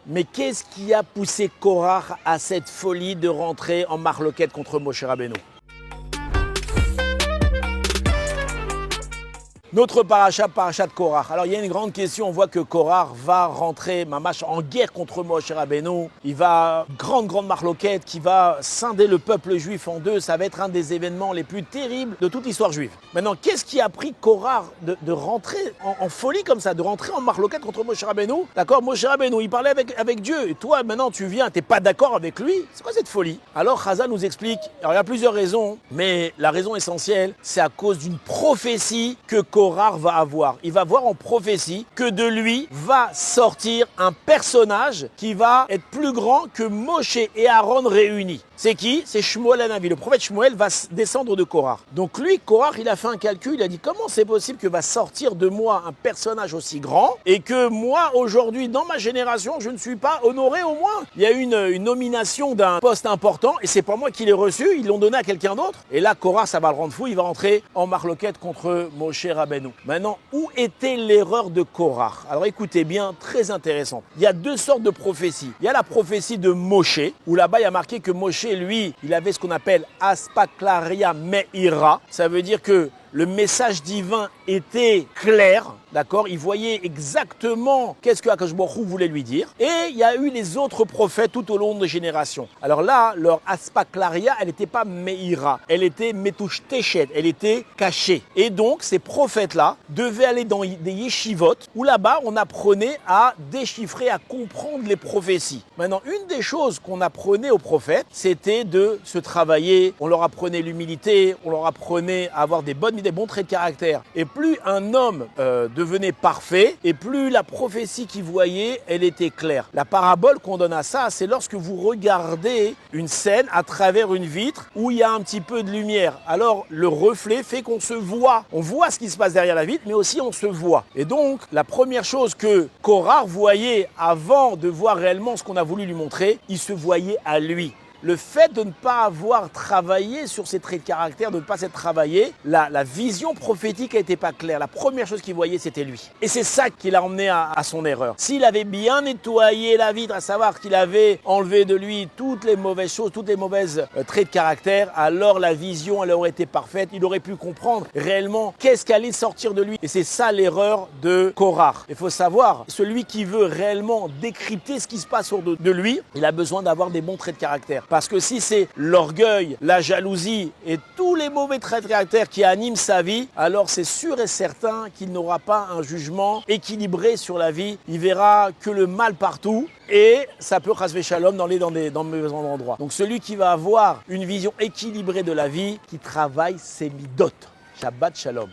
Mais qu'est-ce qui a poussé Korach à cette folie de rentrer en marloquette contre Moshe Rabbeinu? Notre parachat de Korach. Alors il y a une grande question, on voit que Korach va rentrer mamash en guerre contre Moshe Rabbeinu. Il va, grande marloquette qui va scinder le peuple juif en deux. Ça va être un des événements les plus terribles de toute l'histoire juive. Maintenant, qu'est-ce qui a pris Korach de rentrer en folie comme ça, de rentrer en marloquette contre Moshe Rabbeinu? D'accord, Moshe Rabbeinu, il parlait avec Dieu. Et toi, maintenant, tu viens, t'es pas d'accord avec lui? C'est quoi cette folie? Alors Chazal nous explique, alors il y a plusieurs raisons, mais la raison essentielle, c'est à cause d'une prophétie que Korach va avoir. Il va voir en prophétie que de lui va sortir un personnage qui va être plus grand que Moshe et Aaron réunis. C'est qui? C'est Shmuel Hanavi. Le prophète Shmuel va descendre de Korach. Donc lui, Korach, il a fait un calcul, il a dit comment c'est possible que va sortir de moi un personnage aussi grand et que moi, aujourd'hui, dans ma génération, je ne suis pas honoré au moins. Il y a eu une nomination d'un poste important et c'est pas moi qui l'ai reçu, ils l'ont donné à quelqu'un d'autre. Et là, Korach, ça va le rendre fou, il va rentrer en marloquette contre Moshe Rabbeinu. Maintenant, où était l'erreur de Korach? Alors écoutez bien, très intéressant. Il y a deux sortes de prophéties. Il y a la prophétie de Moshe, où là-bas il y a marqué que Moshe, lui, il avait ce qu'on appelle Aspaklaria Meira. Ça veut dire que le message divin était clair, d'accord? Il voyait exactement qu'est-ce que Akadosh Baruch Hu voulait lui dire. Et il y a eu les autres prophètes tout au long des générations. Alors là, leur Aspaklaria, elle n'était pas Meira, elle était Metush Teshet, elle était cachée. Et donc, ces prophètes-là devaient aller dans des yeshivot, où là-bas, on apprenait à déchiffrer, à comprendre les prophéties. Maintenant, une des choses qu'on apprenait aux prophètes, c'était de se travailler, on leur apprenait l'humilité, on leur apprenait à avoir des bons traits de caractère. Et plus un homme devenait parfait, et plus la prophétie qu'il voyait, elle était claire. La parabole qu'on donne à ça, c'est lorsque vous regardez une scène à travers une vitre où il y a un petit peu de lumière. Alors, le reflet fait qu'on se voit. On voit ce qui se passe derrière la vitre, mais aussi on se voit. Et donc, la première chose que Korach voyait avant de voir réellement ce qu'on a voulu lui montrer, il se voyait à lui. Le fait de ne pas avoir travaillé sur ses traits de caractère, de ne pas s'être travaillé, la vision prophétique n'était pas claire. La première chose qu'il voyait, c'était lui. Et c'est ça qui l'a emmené à son erreur. S'il avait bien nettoyé la vitre, à savoir qu'il avait enlevé de lui toutes les mauvaises choses, toutes les mauvaises traits de caractère, alors la vision, elle aurait été parfaite. Il aurait pu comprendre réellement qu'est-ce qui allait sortir de lui. Et c'est ça l'erreur de Korach. Il faut savoir, celui qui veut réellement décrypter ce qui se passe autour de lui, il a besoin d'avoir des bons traits de caractère. Parce que si c'est l'orgueil, la jalousie et tous les mauvais traits de caractère qui animent sa vie, alors c'est sûr et certain qu'il n'aura pas un jugement équilibré sur la vie. Il verra que le mal partout et ça peut chasver shalom dans de mauvais endroits. Donc celui qui va avoir une vision équilibrée de la vie, qui travaille ses midot. Shabbat shalom.